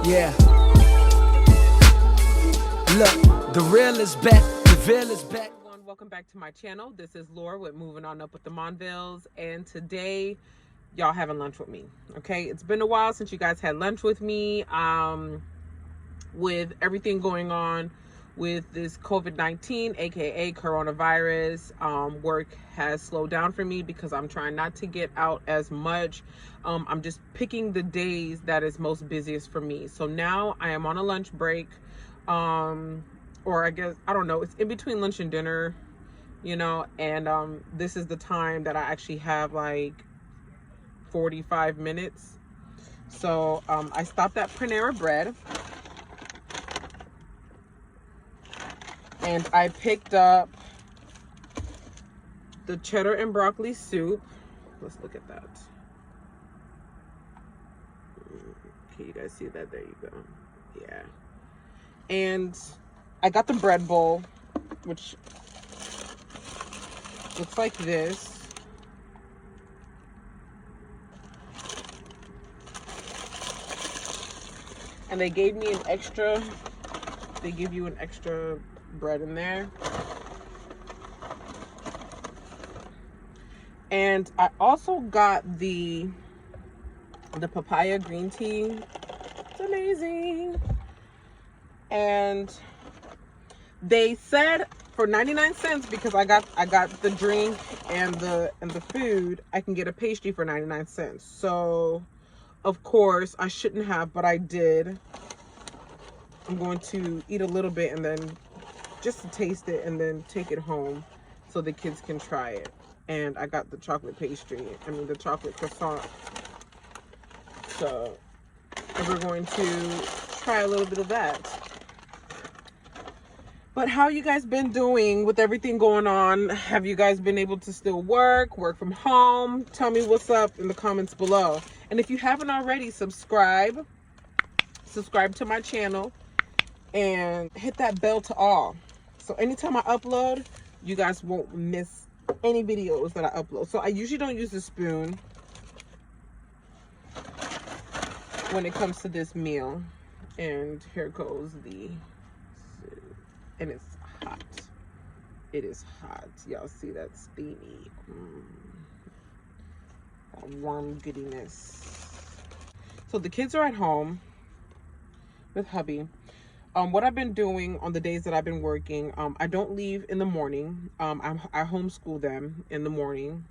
Yeah. Look, the real is back. The real is back. Welcome back to my channel. This is Laura with Moving On Up with the Monvilles, and today y'all having lunch with me. Okay, it's been a while since you guys had lunch with me. With everything going on with this COVID-19, aka coronavirus, work has slowed down for me because I'm trying not to get out as much. I'm just picking the days that is most busiest for me. So now I am on a lunch break, or I guess, I don't know, it's in between lunch and dinner, you know, and this is the time that I actually have like 45 minutes. So I stopped at Panera Bread and I picked up the cheddar and broccoli soup. Let's look at that. Can you guys see that? There you go. Yeah. And I got the bread bowl, which looks like this. And they gave me an extra, they give you an extra bread in there. And I also got the papaya green tea. It's amazing. And they said for 99 cents, because I got the drink and the food, I can get a pastry for 99 cents. So of course I shouldn't have, but I did. I'm going to eat a little bit and then just to taste it and then take it home so the kids can try it. And I got the chocolate pastry, the chocolate croissant. So we're going to try a little bit of that. But how you guys been doing with everything going on? Have you guys been able to still work from home? Tell me what's up in the comments below. And if you haven't already, subscribe to my channel and hit that bell to all. So anytime I upload, you guys won't miss any videos that I upload. So I usually don't use a spoon when it comes to this meal. And here goes the soup. And it's hot. It is hot. Y'all see that steamy, that warm goodiness. So the kids are at home with hubby. What I've been doing on the days that I've been working, I don't leave in the morning. I homeschool them in the morning.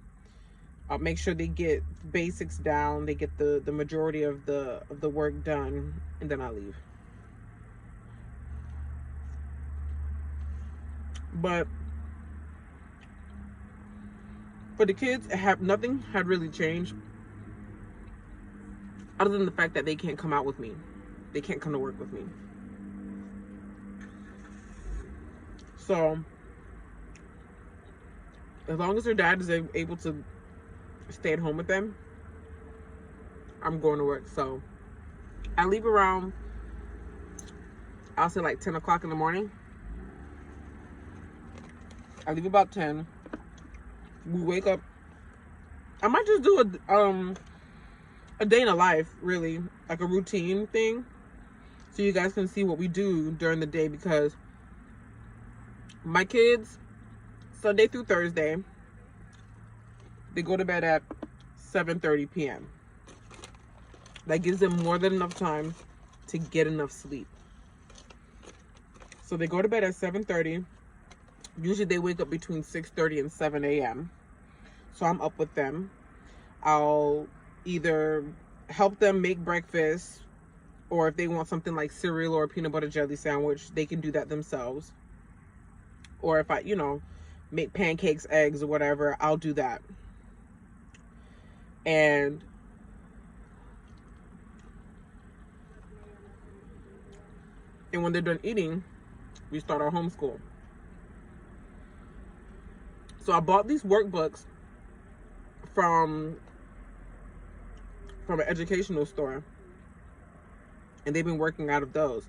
I'll make sure they get basics down. They get the majority of the work done, and then I leave. But for the kids, nothing had really changed other than the fact that they can't come out with me. They can't come to work with me. So as long as their dad is able to stay at home with them, I'm going to work. So I leave around, I'll say like 10 o'clock in the morning. I leave about 10. We wake up. I might just do a day in a life, really, like a routine thing, so you guys can see what we do during the day. Because my kids, Sunday through Thursday, they go to bed at 7:30 p.m. That gives them more than enough time to get enough sleep. So they go to bed at 7:30. Usually they wake up between 6:30 and 7 a.m. So I'm up with them. I'll either help them make breakfast, or if they want something like cereal or a peanut butter jelly sandwich, they can do that themselves. Or if I, make pancakes, eggs, or whatever, I'll do that. And when they're done eating, we start our homeschool. So I bought these workbooks from an educational store, and they've been working out of those.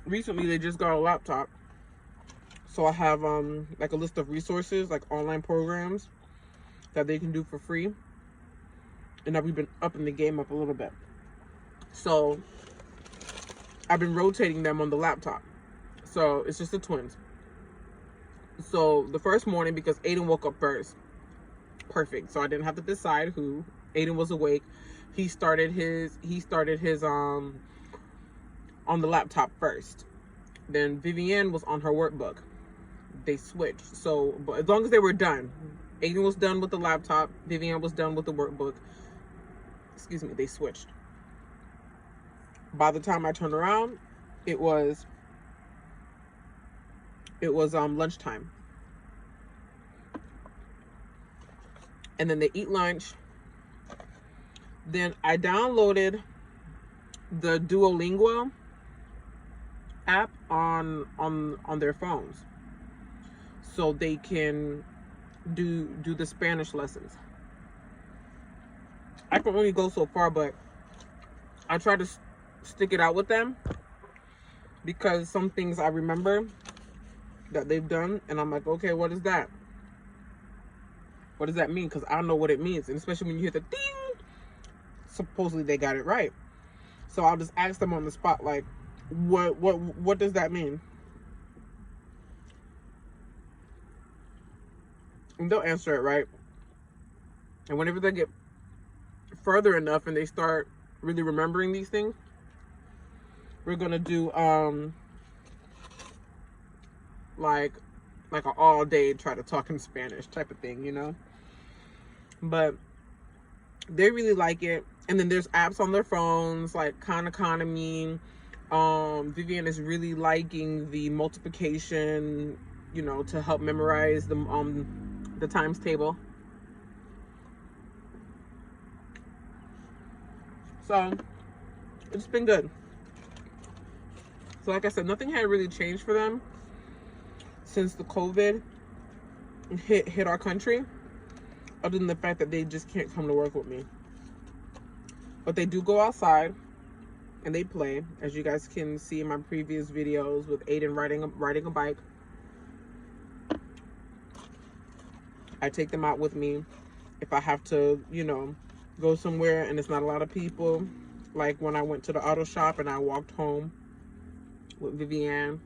Recently, they just got a laptop, so I have like a list of resources, like online programs that they can do for free. and now we've been upping the game up a little bit. So I've been rotating them on the laptop. So it's just the twins. So the first morning, because Aiden woke up first, perfect. So I didn't have to decide who. Aiden was awake. He started his on the laptop first. Then Vivianne was on her workbook. They switched. So, but as long as they were done, Aiden was done with the laptop, Vivianne was done with the workbook. Excuse me, they switched. By the time I turned around, it was lunchtime. And then they eat lunch. Then I downloaded the Duolingo app on their phones, so they can do the Spanish lessons. I can only go so far, but I try to stick it out with them, because some things I remember that they've done, and I'm like, okay, what is that? What does that mean? Because I don't know what it means, and especially when you hear the ding, supposedly they got it right. So I'll just ask them on the spot, like, what does that mean? And they'll answer it right. And whenever they get further enough and they start really remembering these things, we're gonna do like an all day try to talk in Spanish type of thing, you know. But they really like it. And then there's apps on their phones like Khan Economy. Vivianne is really liking the multiplication, you know, to help memorize the times table. So it's been good. So like I said, nothing had really changed for them since the COVID hit our country, other than the fact that they just can't come to work with me. But they do go outside and they play, as you guys can see in my previous videos with Aiden riding a bike. I take them out with me if I have to, you know, go somewhere and it's not a lot of people, like when I went to the auto shop and I walked home with Vivianne,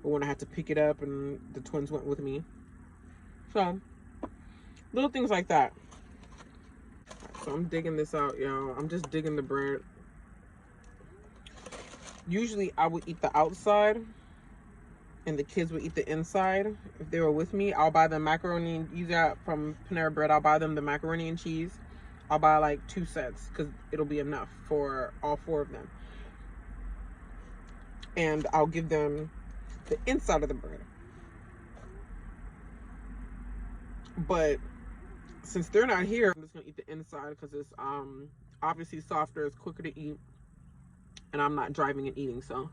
or when I had to pick it up and the twins went with me. So little things like that. So I'm digging this out, y'all. I'm just digging the bread. Usually I would eat the outside and the kids would eat the inside. If they were with me, I'll buy them macaroni and cheese from Panera Bread. I'll buy them the macaroni and cheese. I'll buy like 2 sets because it'll be enough for all 4 of them. And I'll give them the inside of the bread. But since they're not here, I'm just gonna eat the inside because it's obviously softer, it's quicker to eat, and I'm not driving and eating. So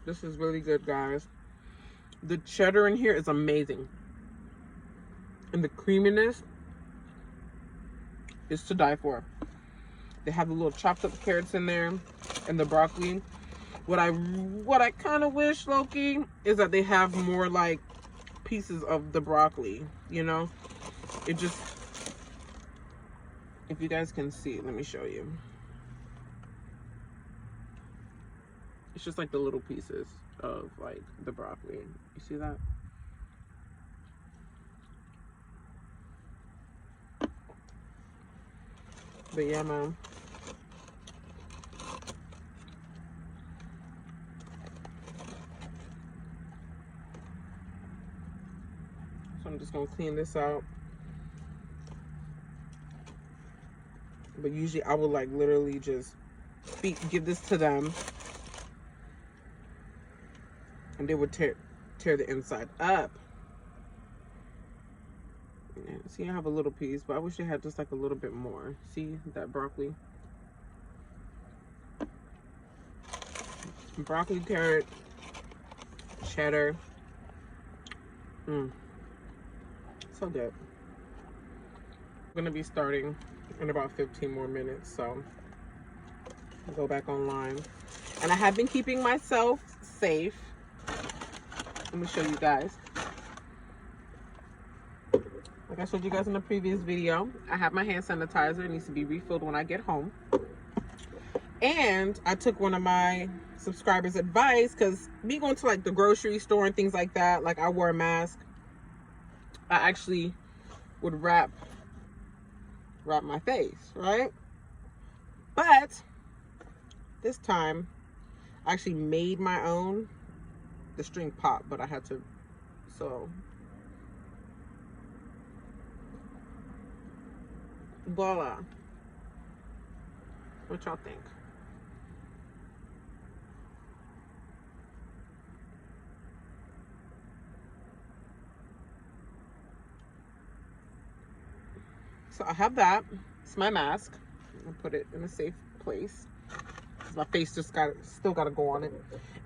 this is really good, guys. The cheddar in here is amazing, and the creaminess is to die for. They have the little chopped up carrots in there and the broccoli. What I kind of wish, Loki, is that they have more like pieces of the broccoli, you know. It just, if you guys can see, let me show you. It's just like the little pieces of like the broccoli. You see that? But yeah, man. So I'm just gonna clean this out. But usually I would like literally just give this to them, and they would tear the inside up. Yeah, see, I have a little piece, but I wish they had just like a little bit more. See that broccoli? Broccoli, carrot, cheddar. So good. I'm gonna be starting in about 15 more minutes, so I'll go back online. And I have been keeping myself safe. Let me show you guys. Like I showed you guys in the previous video, I have my hand sanitizer. It needs to be refilled when I get home. And I took one of my subscribers' advice, because me going to like the grocery store and things like that, like I wore a mask. I actually would wrap my face, right? But this time I actually made my own. The string popped, but I had to, so voila. What y'all think? So I have that. It's my mask. I'll put it in a safe place. My face just still got to go on it.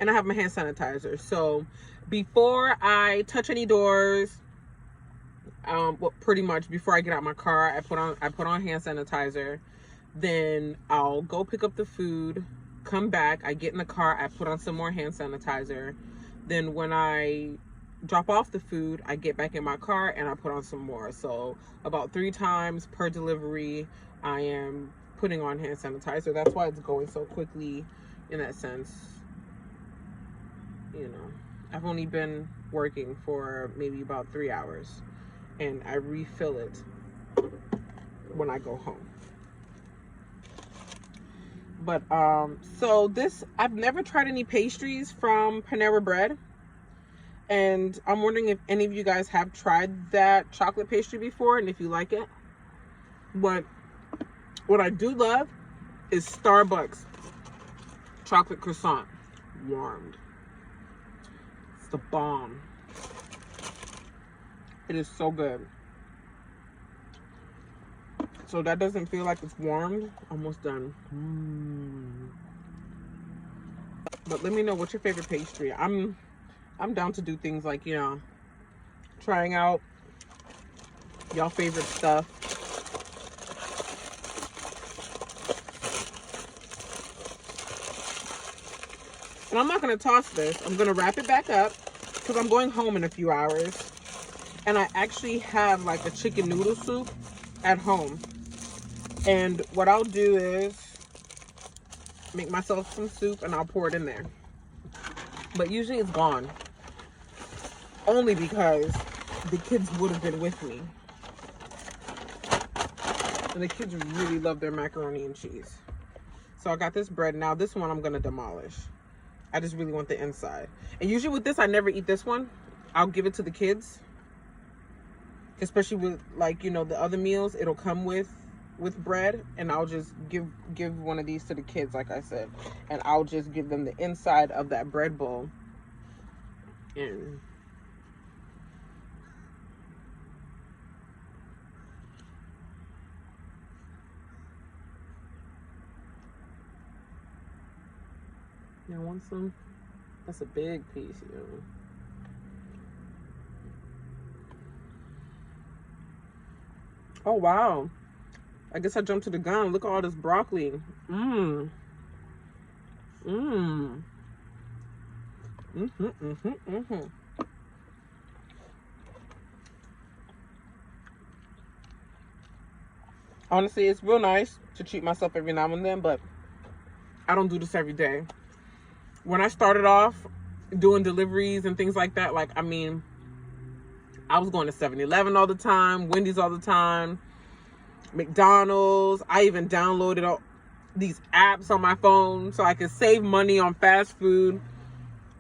And I have my hand sanitizer. So before I touch any doors, well, pretty much before I get out my car, I put on hand sanitizer. Then I'll go pick up the food, come back, I get in the car, I put on some more hand sanitizer. Then when I drop off the food, I get back in my car and I put on some more. So about 3 times per delivery, I am putting on hand sanitizer. That's why it's going so quickly in that sense. You know, I've only been working for maybe about 3 hours, and I refill it when I go home. But so this, I've never tried any pastries from Panera Bread, and I'm wondering if any of you guys have tried that chocolate pastry before and if you like it. But what I do love is Starbucks chocolate croissant warmed. It's the bomb. It is so good. So that doesn't feel like it's warmed. Almost done. But let me know what's your favorite pastry. I'm down to do things like, you know, trying out y'all favorite stuff. And I'm not going to toss this. I'm going to wrap it back up because I'm going home in a few hours. And I actually have like a chicken noodle soup at home. And what I'll do is make myself some soup and I'll pour it in there. But usually it's gone. Only because the kids would have been with me. And the kids really love their macaroni and cheese. So I got this bread. Now this one I'm going to demolish. I just really want the inside. And usually with this, I never eat this one. I'll give it to the kids. Especially with, like, you know, the other meals, it'll come with bread. And I'll just give one of these to the kids, like I said. And I'll just give them the inside of that bread bowl. And I want some. That's a big piece, you know. Oh wow. I guess I jumped to the gun. Look at all this broccoli. Honestly, it's real nice to treat myself every now and then, but I don't do this every day. When I started off doing deliveries and things like that, like, I mean, I was going to 7-Eleven all the time, Wendy's all the time, McDonald's. I even downloaded all these apps on my phone so I could save money on fast food.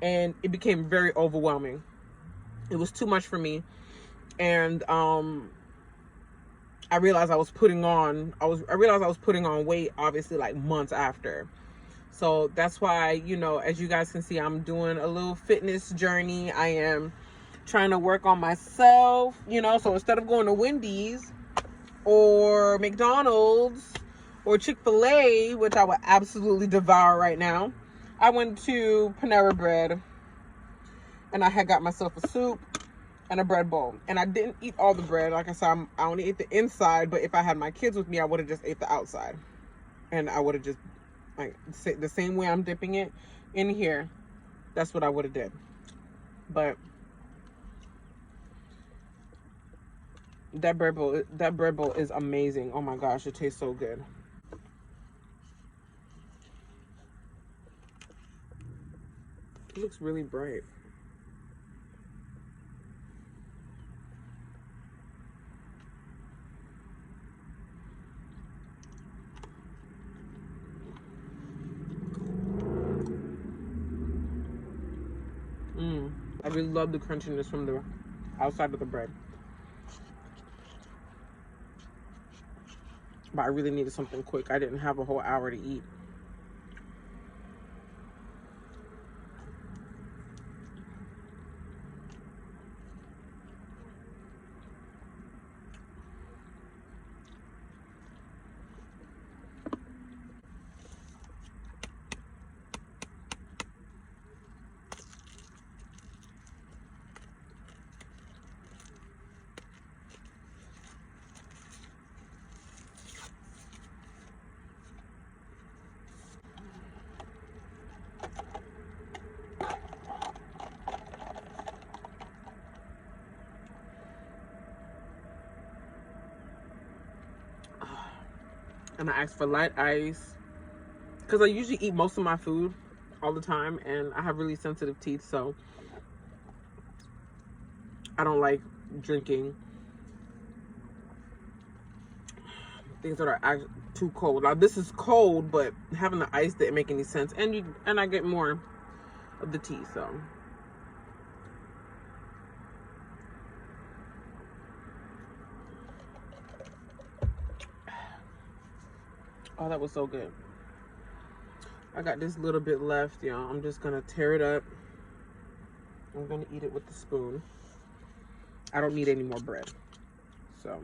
And it became very overwhelming. It was too much for me. And I realized I was putting on weight, obviously, like months after. So that's why, you know, as you guys can see, I'm doing a little fitness journey. I am trying to work on myself, you know. So instead of going to Wendy's or McDonald's or Chick-fil-A, which I would absolutely devour right now, I went to Panera Bread and I had got myself a soup and a bread bowl. And I didn't eat all the bread. Like I said, I only ate the inside, but if I had my kids with me, I would have just ate the outside. And I would have just, like, the same way I'm dipping it in here, that's what I would have did. But That bread bowl is amazing. Oh my gosh, it tastes so good. It looks really bright. I really love the crunchiness from the outside of the bread. But I really needed something quick. I didn't have a whole hour to eat. And I asked for light ice because I usually eat most of my food all the time, and I have really sensitive teeth, so I don't like drinking things that are too cold. Now this is cold, but having the ice didn't make any sense, and I get more of the tea. So oh, that was so good. I got this little bit left, y'all. I'm just gonna tear it up. I'm gonna eat it with the spoon. I don't need any more bread, so.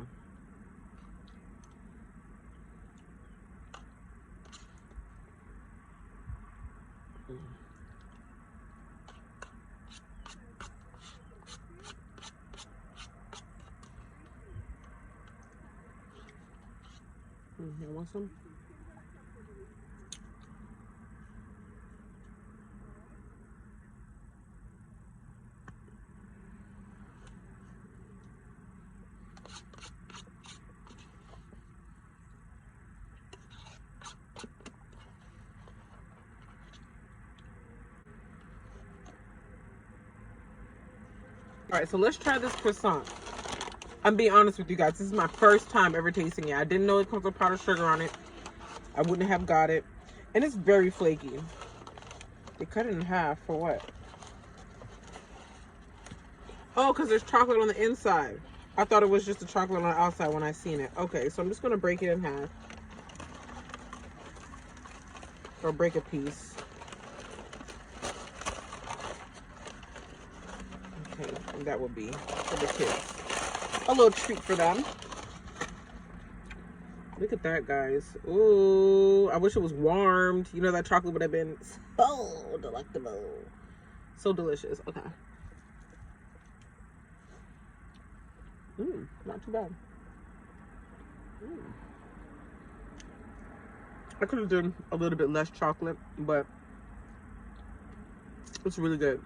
You want some? All right, so let's try this croissant. I'm being honest with you guys. This is my first time ever tasting it. I didn't know it comes with powdered sugar on it. I wouldn't have got it. And it's very flaky. They cut it in half for what? Oh, because there's chocolate on the inside. I thought it was just the chocolate on the outside when I seen it. Okay, so I'm just going to break it in half. Or break a piece. Okay, and that will be for the kids. A little treat for them. Look at that, guys. Ooh, I wish it was warmed. You know, that chocolate would have been so delectable. So delicious. Okay. Not too bad. I could have done a little bit less chocolate, but it's really good.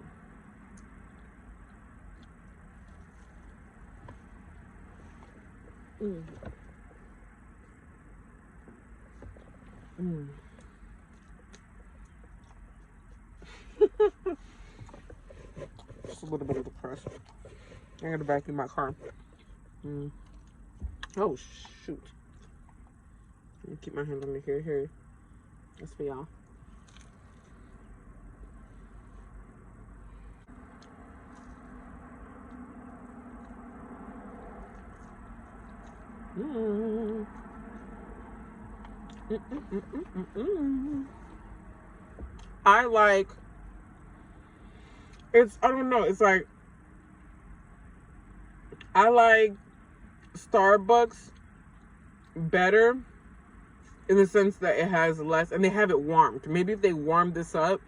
Just a little bit of the crust. I gotta vacuum my car. Oh shoot! Let me keep my hand under here. Here, that's for y'all. I like, I don't know, it's like, I like Starbucks better in the sense that it has less, and they have it warmed. Maybe if they warmed this up,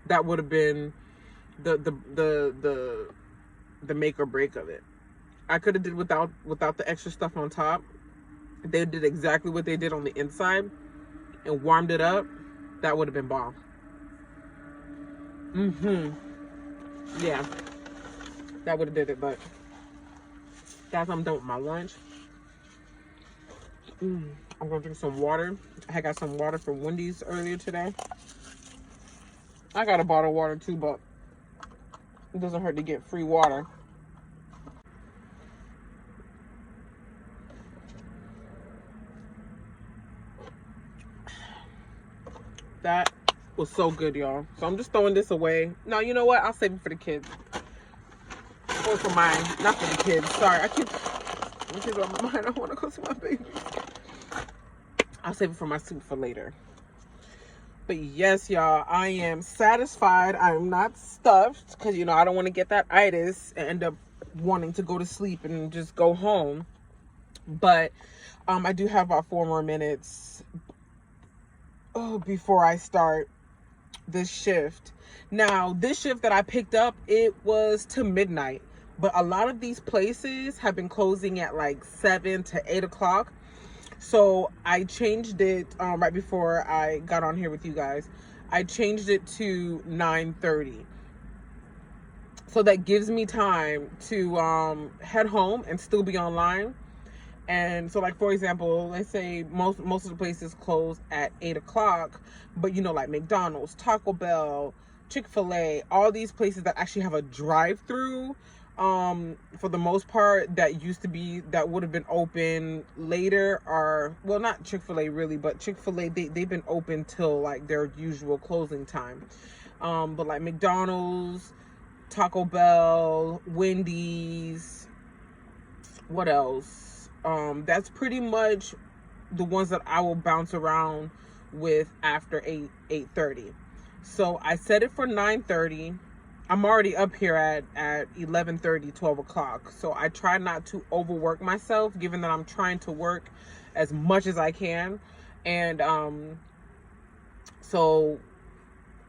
that would have been the make or break of it. I could have did without the extra stuff on top. They did exactly what they did on the inside and warmed it up. That would have been bomb. Yeah, that would have did it, but Guys, I'm done with my lunch. I'm gonna drink some water. I got some water from Wendy's earlier today. I got a bottle of water too, but it doesn't hurt to get free water. That was so good, y'all. So I'm just throwing this away. No, you know what? I'll save it for the kids. Or for mine. Not for the kids. Sorry, I keep on my mind. I want to go see my baby. I'll save it for my soup for later. But yes, y'all, I am satisfied. I'm not stuffed because, you know, I don't want to get that itis and end up wanting to go to sleep and just go home. But I do have about 4 more minutes before I start this shift. Now, this shift that I picked up, it was to midnight. But a lot of these places have been closing at like 7 to 8 o'clock. So I changed it right before I got on here with you guys. I changed it to 9:30. So that gives me time to head home and still be online. And so, like, for example, let's say most of the places close at 8 o'clock, but, you know, like McDonald's, Taco Bell, Chick-fil-A, all these places that actually have a drive-through, for the most part, that would have been open later, or, well, not Chick-fil-A really, but Chick-fil-A, they've been open till, like, their usual closing time. But, like, McDonald's, Taco Bell, Wendy's, what else? That's pretty much the ones that I will bounce around with after 8:30. So I set it for 9:30. I'm already up here at 11:30, 12 o'clock. So I try not to overwork myself, given that I'm trying to work as much as I can. And so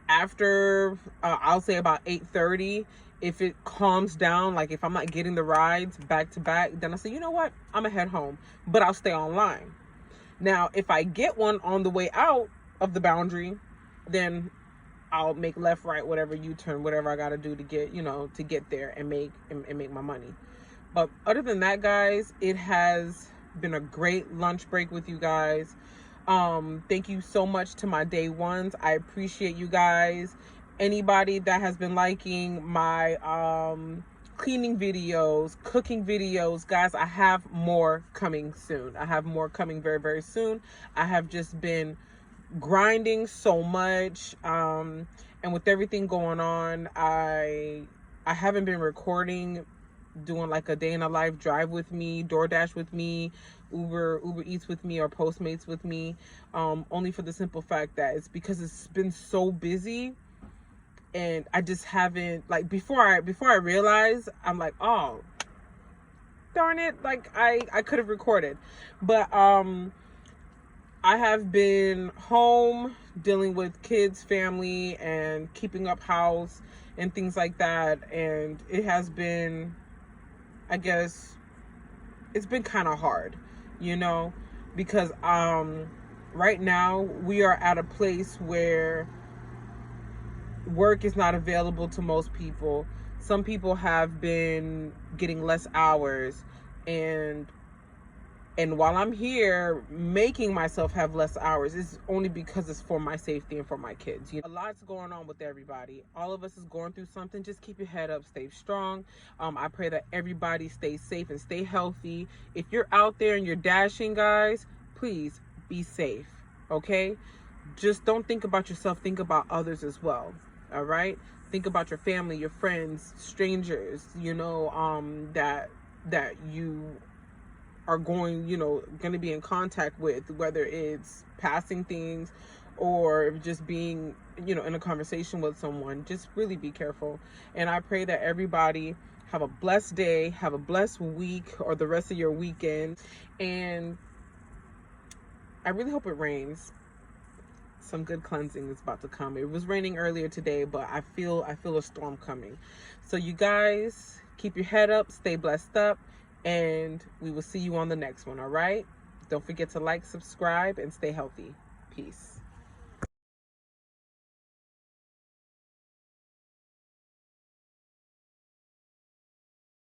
after, I'll say about 8:30, if it calms down, like if I'm not getting the rides back to back, then I say, you know what, I'm gonna head home, but I'll stay online. Now, if I get one on the way out of the boundary, then I'll make left, right, whatever, U-turn, whatever I gotta do to get, you know, to get there and make my money. But other than that, guys, it has been a great lunch break with you guys. Thank you so much to my day ones. I appreciate you guys. Anybody that has been liking my cleaning videos, cooking videos, guys, I have more coming soon. I have more coming very, very soon. I have just been grinding so much, and with everything going on, I haven't been recording, doing like a day in a life drive with me, DoorDash with me, Uber Eats with me, or Postmates with me, only for the simple fact that it's because it's been so busy. And I just haven't, like, before I realized, I'm like, oh, darn it, like I could have recorded. But I have been home dealing with kids, family, and keeping up house and things like that. And it has been, I guess, it's been kind of hard, you know, because right now we are at a place where work is not available to most people. Some people have been getting less hours, and while I'm here making myself have less hours, it's only because it's for my safety and for my kids. You know, a lot's going on with everybody. All of us is going through something. Just keep your head up, stay strong. I pray that everybody stays safe and stay healthy. If you're out there and you're dashing, guys, please be safe, okay? Just don't think about yourself, think about others as well. All right, think about your family, your friends, strangers, you know, that you are going to be in contact with, whether it's passing things or just being, you know, in a conversation with someone. Just really be careful. And I pray that everybody have a blessed day, have a blessed week, or the rest of your weekend. And I really hope it rains. Some good cleansing is about to come. It was raining earlier today, but I feel a storm coming. So you guys, keep your head up, stay blessed up, and we will see you on the next one. All right, don't forget to like, subscribe, and stay healthy. Peace.